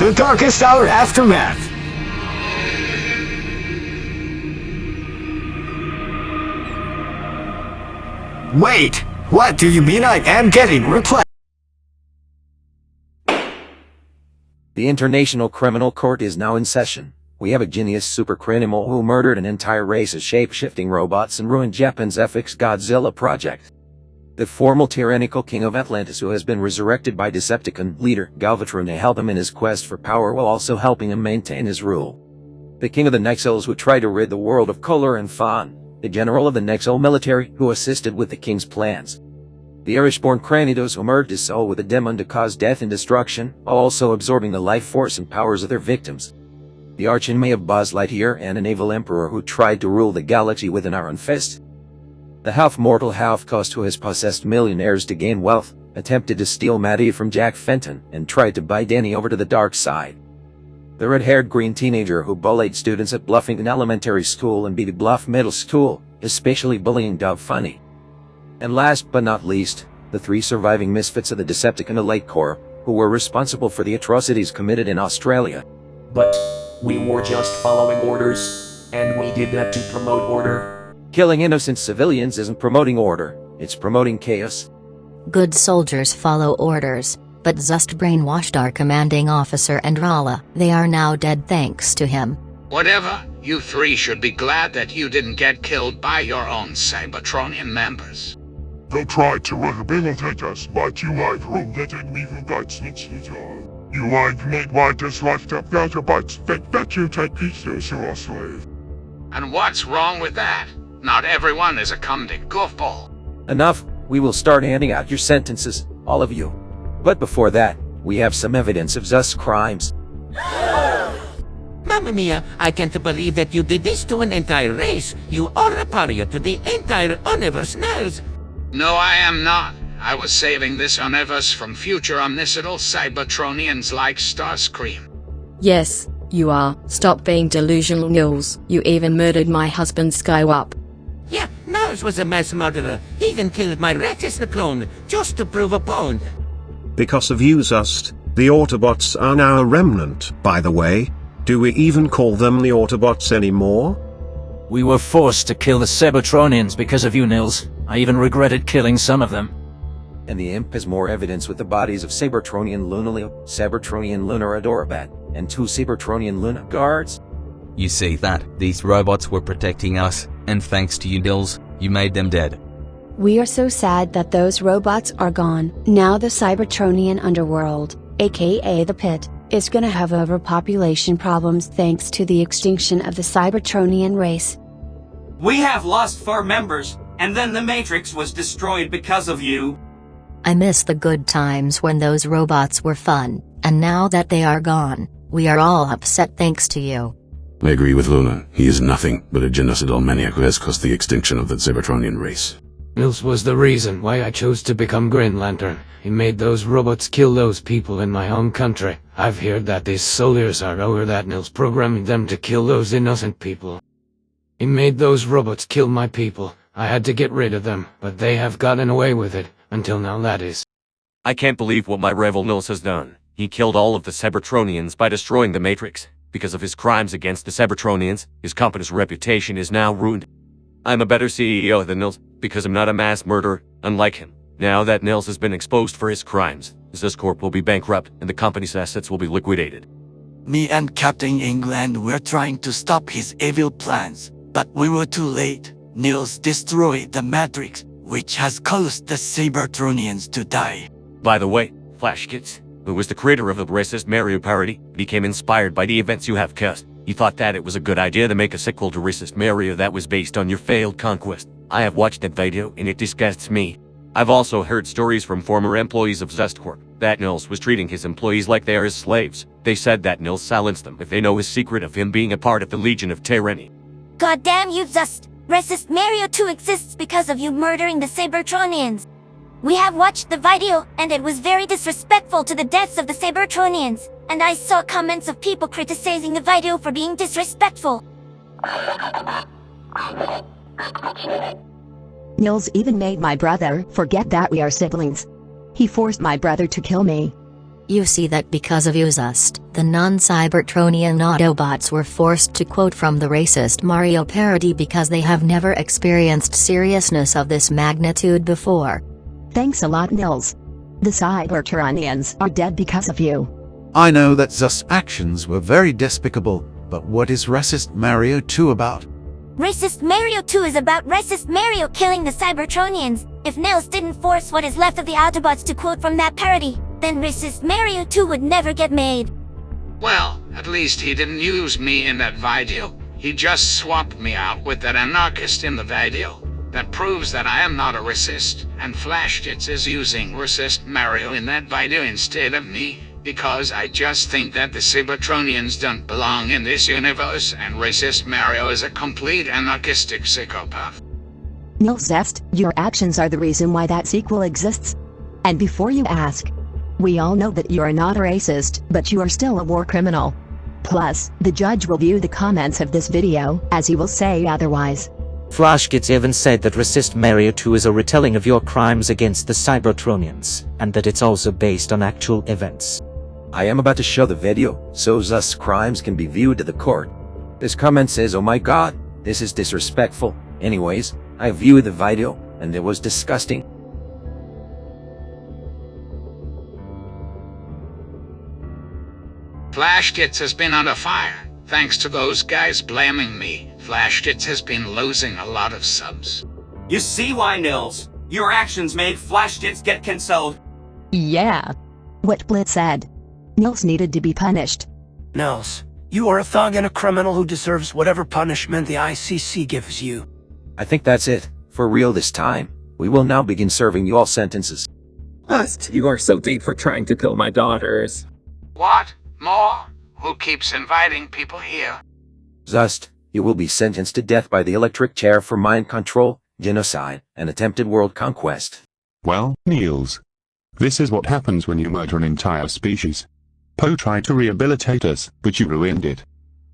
The Darkest Hour Aftermath. Wait, what do you mean I am getting replaced? The International Criminal Court is now in session. We have a genius supercriminal who murdered an entire race of shape-shifting robots and ruined Japan's FX Godzilla project. The formal tyrannical king of Atlantis who has been resurrected by Decepticon leader Galvatron to help him in his quest for power while also helping him maintain his rule. The king of the Nexels who tried to rid the world of color and fun. The general of the Nexel military who assisted with the king's plans. The Irish-born Cranidos who merged his soul with a demon to cause death and destruction, while also absorbing the life force and powers of their victims. The arch-enemy of Buzz Lightyear and an evil emperor who tried to rule the galaxy with an iron fist. The half-mortal half-caste who has possessed millionaires to gain wealth, attempted to steal Maddie from Jack Fenton, and tried to buy Danny over to the dark side. The red-haired green teenager who bullied students at Bluffington Elementary School and Beatty Bluff Middle School, especially bullying Dove Funny. And last but not least, the three surviving misfits of the Decepticon Elite Corps, who were responsible for the atrocities committed in Australia. But we were just following orders, and we did that to promote order. Killing innocent civilians isn't promoting order, it's promoting chaos. Good soldiers follow orders, but Zust brainwashed our commanding officer and Rala. They are now dead thanks to him. Whatever, you three should be glad that you didn't get killed by your own Cybertronian members. They tried to rehabilitate us, but you have ruled that and we will guide you. You have made widest life up better, but expect that you take peace as your slave. And what's wrong with that? Not everyone is a comedic goofball. Enough, we will start handing out your sentences, all of you. But before that, we have some evidence of Zust's crimes. Mamma mia, I can't believe that you did this to an entire race. You are a pariah to the entire universe now. No, I am not. I was saving this universe from future omnicidal Cybertronians like Starscream. Yes, you are. Stop being delusional, Nils. You even murdered my husband Skywap. Yeah, Nils was a mass murderer. He even killed my Ratchet clone, just to prove a point. Because of you, Zust, the Autobots are now a remnant, by the way. Do we even call them the Autobots anymore? We were forced to kill the Cybertronians because of you, Nils. I even regretted killing some of them. And the imp has more evidence with the bodies of Cybertronian Lunaleo, Cybertronian Lunar Adorabat, and 2 Cybertronian Luna guards. You see that, these robots were protecting us, and thanks to you, Nils, you made them dead. We are so sad that those robots are gone. Now the Cybertronian underworld, aka the pit, is gonna have overpopulation problems thanks to the extinction of the Cybertronian race. We have lost 4 members, and then the Matrix was destroyed because of you. I miss the good times when those robots were fun, and now that they are gone, we are all upset thanks to you. I agree with Luna. He is nothing but a genocidal maniac who has caused the extinction of the Cybertronian race. Nils was the reason why I chose to become Green Lantern. He made those robots kill those people in my home country. I've heard that these soldiers are over that Nils programming them to kill those innocent people. He made those robots kill my people. I had to get rid of them, but they have gotten away with it, until now that is. I can't believe what my rival Nils has done. He killed all of the Cybertronians by destroying the Matrix. Because of his crimes against the Cybertronians, his company's reputation is now ruined. I'm a better CEO than Nils, because I'm not a mass murderer, unlike him. Now that Nils has been exposed for his crimes, Zest Corp will be bankrupt and the company's assets will be liquidated. Me and Captain England were trying to stop his evil plans, but we were too late. Nils destroyed the Matrix, which has caused the Cybertronians to die. By the way, Flash Kids, who was the creator of the racist Mario parody, became inspired by the events you have caused. He thought that it was a good idea to make a sequel to Racist Mario that was based on your failed conquest. I have watched that video and it disgusts me. I've also heard stories from former employees of Zest Corp that Nils was treating his employees like they are his slaves. They said that Nils silenced them if they know his secret of him being a part of the Legion of Tyranny. God damn you, Zust! Racist Mario 2 exists because of you murdering the Cybertronians. We have watched the video, and it was very disrespectful to the deaths of the Cybertronians, and I saw comments of people criticizing the video for being disrespectful. Nils even made my brother forget that we are siblings. He forced my brother to kill me. You see that because of you, Zust, the non-Cybertronian Autobots were forced to quote from the racist Mario parody because they have never experienced seriousness of this magnitude before. Thanks a lot, Nils. The Cybertronians are dead because of you. I know that Zust's actions were very despicable, but what is Racist Mario 2 about? Racist Mario 2 is about Racist Mario killing the Cybertronians. If Nils didn't force what is left of the Autobots to quote from that parody, then Racist Mario 2 would never get made. Well, at least he didn't use me in that video. He just swapped me out with that anarchist in the video. That proves that I am not a racist, and Flashkits is using Racist Mario in that video instead of me, because I just think that the Cybertronians don't belong in this universe, and Racist Mario is a complete anarchistic psychopath. Nils Zust, your actions are the reason why that sequel exists. And before you ask, we all know that you are not a racist, but you are still a war criminal. Plus, the judge will view the comments of this video, as he will say otherwise. Flashkits even said that Racist Mario 2 is a retelling of your crimes against the Cybertronians, and that it's also based on actual events. I am about to show the video, so Zust's crimes can be viewed to the court. This comment says, "Oh my god, this is disrespectful." Anyways, I viewed the video, and it was disgusting. Flashkits has been under fire. Thanks to those guys blaming me, Flashkits has been losing a lot of subs. You see why, Nils? Your actions made Flashkits get cancelled. Yeah. What Blitz said. Nils needed to be punished. Nils, you are a thug and a criminal who deserves whatever punishment the ICC gives you. I think that's it, for real this time. We will now begin serving you all sentences. Zust, you are so deep for trying to kill my daughters. What? More? Who keeps inviting people here? Zust, you will be sentenced to death by the electric chair for mind control, genocide, and attempted world conquest. Well, Nils. This is what happens when you murder an entire species. Poe tried to rehabilitate us, but you ruined it.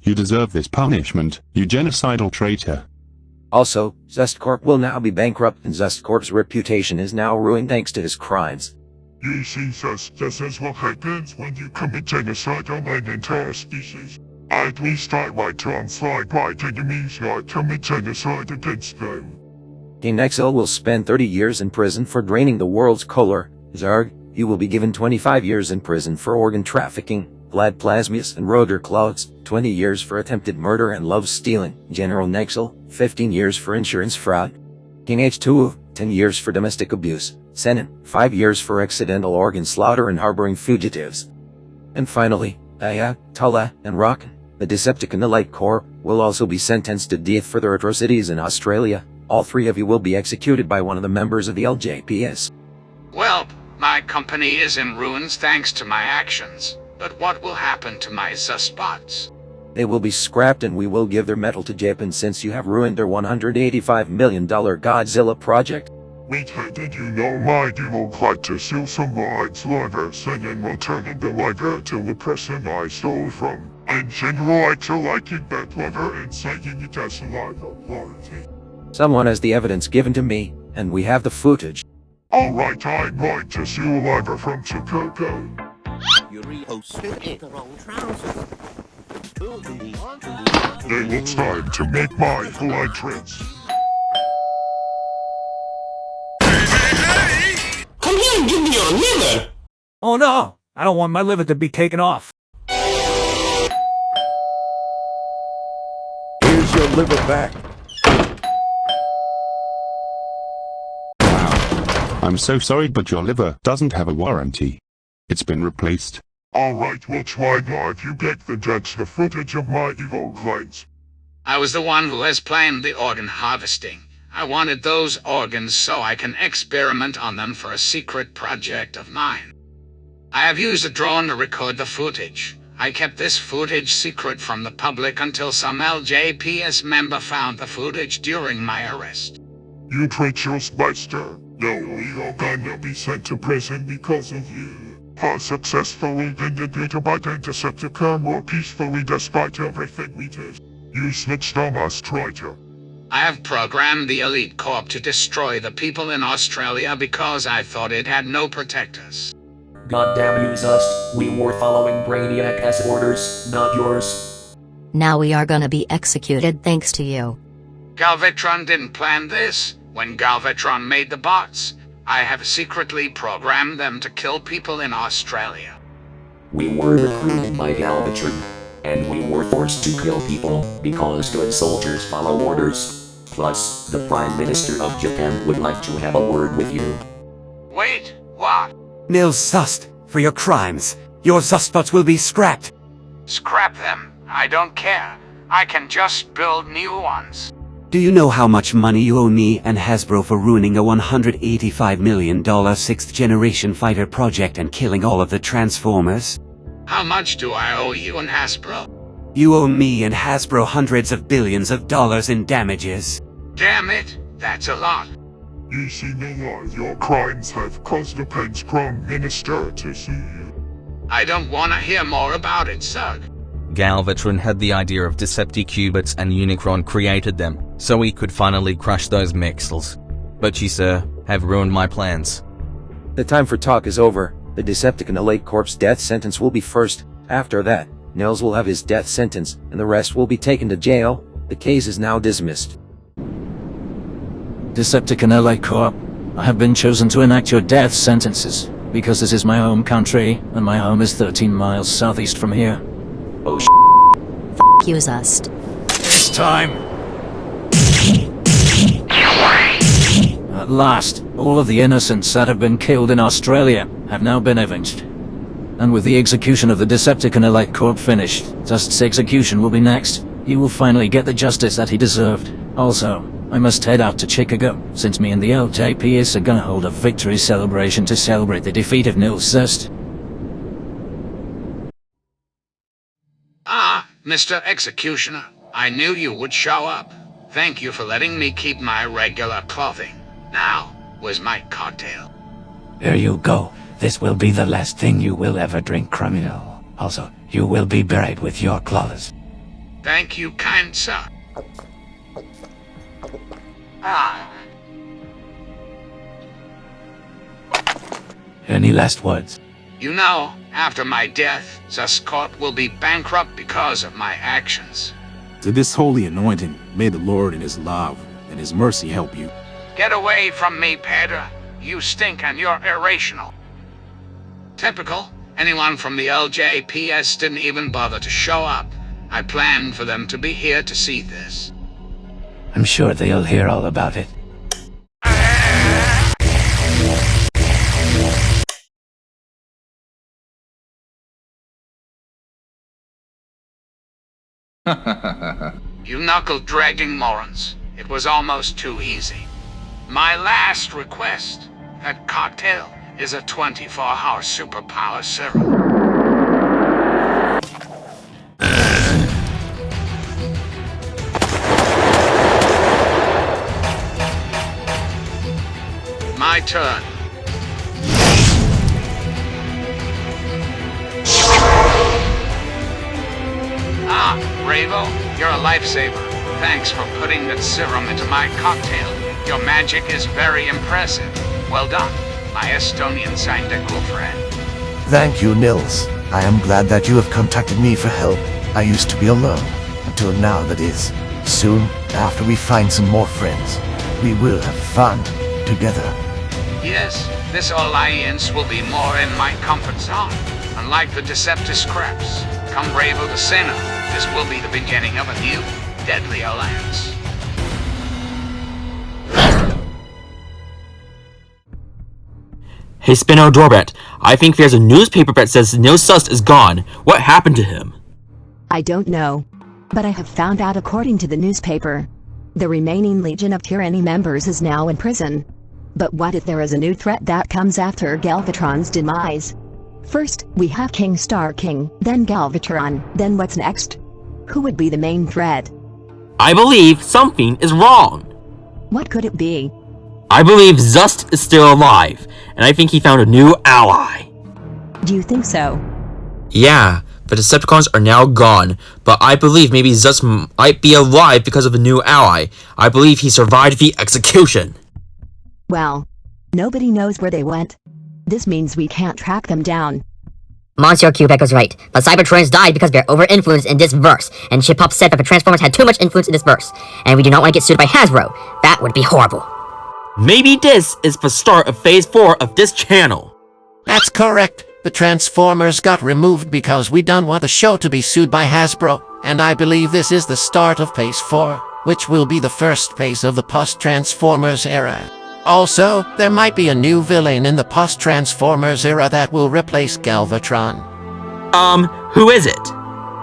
You deserve this punishment, you genocidal traitor. Also, Zest Corp will now be bankrupt and Zest Corp's reputation is now ruined thanks to his crimes. You see, Zust, this is what happens when you commit genocide on an entire species. At least I like to unslide white enemies not commit genocide against them. King Exil will spend 30 years in prison for draining the world's color. Zarg, you will be given 25 years in prison for organ trafficking. Vlad Plasmius and Roder Clouds, 20 years for attempted murder and love stealing. General Nexel, 15 years for insurance fraud. King H2, 10 years for domestic abuse. Senan, 5 years for accidental organ slaughter and harboring fugitives. And finally, Aya, Tala, and Rock, the Decepticon Elite Corps, will also be sentenced to death for their atrocities in Australia. All three of you will be executed by one of the members of the LJPS. Well, my company is in ruins thanks to my actions. But what will happen to my Zustbots? They will be scrapped and we will give their metal to Japan since you have ruined their $185 million Godzilla project. Wait, how did you know my evil tried to steal somebody's livers and then returning the liver to the person I stole from? And General Axel liking that liver and saying it as alive quality. Someone has the evidence given to me, and we have the footage. Alright, I'm going to steal a liver from Chicago. You reposted the wrong trousers. Then it's time to make my full entrance. Come here and give me your liver! Oh no! I don't want my liver to be taken off. Here's your liver back. Wow. I'm so sorry, but your liver doesn't have a warranty. It's been replaced. Alright, watch my live. You get the judge the footage of my evil claims. I was the one who has planned the organ harvesting. I wanted those organs so I can experiment on them for a secret project of mine. I have used a drone to record the footage. I kept this footage secret from the public until some LJPS member found the footage during my arrest. You treacherous bastard. No, we are gonna be sent to prison because of you. For successfully vindicated by the Decepticon more peacefully despite everything we did. You snitched on us, traitor. I have programmed the Elite Corps to destroy the people in Australia because I thought it had no protectors. Goddamn you, Zust. We were following Brainiac's orders, not yours. Now we are gonna be executed thanks to you. Galvatron didn't plan this. When Galvatron made the bots, I have secretly programmed them to kill people in Australia. We were recruited by Galvatron, and we were forced to kill people because good soldiers follow orders. Plus, the Prime Minister of Japan would like to have a word with you. Wait, what? Nils Zust, for your crimes, your Zustbots will be scrapped. Scrap them. I don't care. I can just build new ones. Do you know how much money you owe me and Hasbro for ruining a $185 million 6th generation fighter project and killing all of the Transformers? How much do I owe you and Hasbro? You owe me and Hasbro hundreds of billions of dollars in damages. Damn it, that's a lot. You see no your crimes have caused the Pence Prime Minister to sue you. I don't want to hear more about it, Zug. Galvatron had the idea of Decepticons and Unicron created them, so he could finally crush those Mexels. But you, sir, have ruined my plans. The time for talk is over. The Decepticon Elite Corp's death sentence will be first. After that, Nils will have his death sentence, and the rest will be taken to jail. The case is now dismissed. Decepticon Elite Corp, I have been chosen to enact your death sentences, because this is my home country, and my home is 13 miles southeast from here. Oh F*** you, Zust. It's time! At last, all of the innocents that have been killed in Australia have now been avenged. And with the execution of the Decepticon Elite Corp finished, Zust's execution will be next. He will finally get the justice that he deserved. Also, I must head out to Chicago, since me and the LJPS are gonna hold a victory celebration to celebrate the defeat of Nils Zust. Ah, Mr. Executioner, I knew you would show up. Thank you for letting me keep my regular clothing. Now, where's my cocktail? There you go. This will be the last thing you will ever drink, criminal. Also, you will be buried with your clothes. Thank you, kind sir. Ah. Any last words? You know, after my death, Zust Corp will be bankrupt because of my actions. To this holy anointing, may the Lord in his love and his mercy help you. Get away from me, Pedro. You stink and you're irrational. Typical. Anyone from the LJPS didn't even bother to show up. I planned for them to be here to see this. I'm sure they'll hear all about it. You knuckle-dragging morons. It was almost too easy. My last request. That cocktail is a 24-hour superpower serum. My turn. Ah, Ravo, you're a lifesaver. Thanks for putting that serum into my cocktail. Your magic is very impressive. Well done, my Estonian Syndical friend. Thank you, Nils. I am glad that you have contacted me for help. I used to be alone, until now that is. Soon, after we find some more friends, we will have fun together. Yes, this alliance will be more in my comfort zone. Unlike the Decepticons, come Ravo the Sinner, this will be the beginning of a new, deadly alliance. Hey Spinner Doorbet, I think there's a newspaper that says Nils Zust is gone. What happened to him? I don't know. But I have found out according to the newspaper. The remaining Legion of Tyranny members is now in prison. But what if there is a new threat that comes after Galvatron's demise? First, we have King Star King, then Galvatron, then what's next? Who would be the main threat? I believe something is wrong. What could it be? I believe Zust is still alive, and I think he found a new ally. Do you think so? Yeah, the Decepticons are now gone, but I believe maybe Zust might be alive because of a new ally. I believe he survived the execution. Well, nobody knows where they went. This means we can't track them down. Monsieur Quebec was right. The Cybertronians died because we are over-influenced in this verse, and Chip-Pop said that the Transformers had too much influence in this verse, and we do not want to get sued by Hasbro. That would be horrible. Maybe this is the start of Phase 4 of this channel. That's correct. The Transformers got removed because we don't want the show to be sued by Hasbro, and I believe this is the start of Phase 4, which will be the first phase of the post-Transformers era. Also, there might be a new villain in the post-Transformers era that will replace Galvatron. Who is it?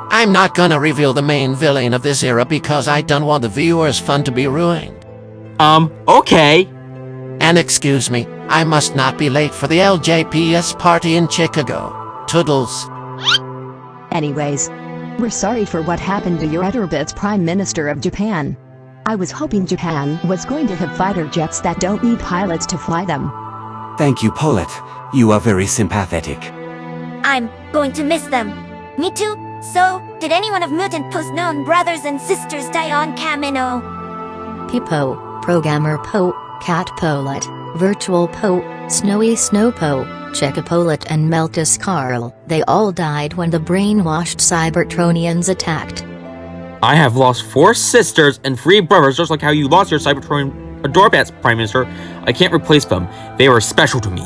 I'm not gonna reveal the main villain of this era because I don't want the viewers' fun to be ruined. Okay. And excuse me, I must not be late for the LJPS party in Chicago. Toodles. Anyways, we're sorry for what happened to your Etterbits Prime Minister of Japan. I was hoping Japan was going to have fighter jets that don't need pilots to fly them. Thank you, Paulette. You are very sympathetic. I'm going to miss them. Me too. So, did anyone of Mutant Post-known brothers and sisters die on Camino? Pipo, Programmer Po, Cat Paulette, Virtual Po, Snowy Snow Po, Checkapolet and Meltus Carl. They all died when the brainwashed Cybertronians attacked. I have lost 4 sisters and 3 brothers, just like how you lost your Cybertronian Adorbats, Prime Minister. I can't replace them. They are special to me.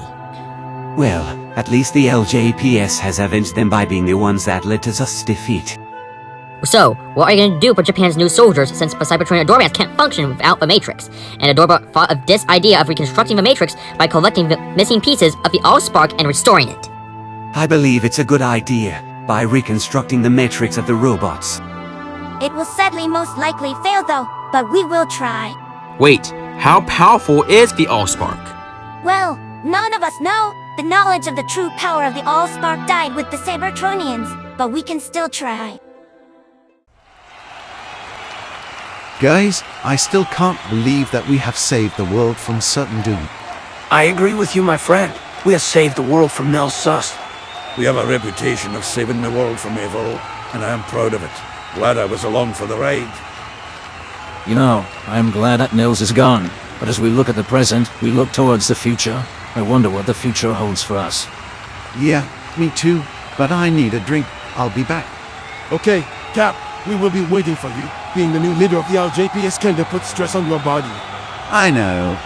Well, at least the LJPS has avenged them by being the ones that led to Zust's defeat. So, what are you going to do for Japan's new soldiers since the Cybertronian Adorbats can't function without the Matrix? And Adorbot thought of this idea of reconstructing the Matrix by collecting the missing pieces of the Allspark and restoring it. I believe it's a good idea, by reconstructing the Matrix of the robots. It will sadly most likely fail though, but we will try. Wait, how powerful is the Allspark? Well, none of us know. The knowledge of the true power of the Allspark died with the Cybertronians, but we can still try. Guys, I still can't believe that we have saved the world from certain doom. I agree with you, my friend. We have saved the world from Nils Zust. We have a reputation of saving the world from evil, and I am proud of it. Glad I was along for the ride. You know, I am glad that Nils is gone, but as we look at the present, we look towards the future. I wonder what the future holds for us. Yeah, me too, but I need a drink. I'll be back. Okay, Cap, we will be waiting for you. Being the new leader of the LJPS kinda puts stress on your body. I know.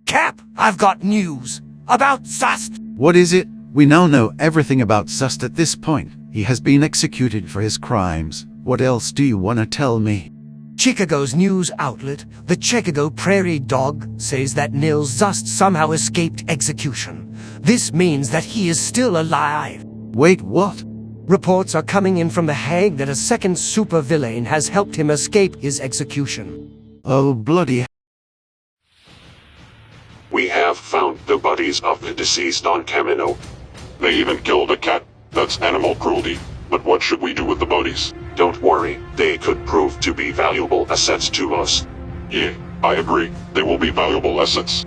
Cap, I've got news about Zust. What is it? We now know everything about Zust at this point. He has been executed for his crimes. What else do you want to tell me? Chicago's news outlet, the Chicago Prairie Dog, says that Nils Zust somehow escaped execution. This means that he is still alive. Wait, what? Reports are coming in from the Hague that a second supervillain has helped him escape his execution. Oh, bloody. We have found the bodies of the deceased on Camino. They even killed a cat. That's animal cruelty. But what should we do with the bodies? Don't worry, they could prove to be valuable assets to us. Yeah, I agree. They will be valuable assets.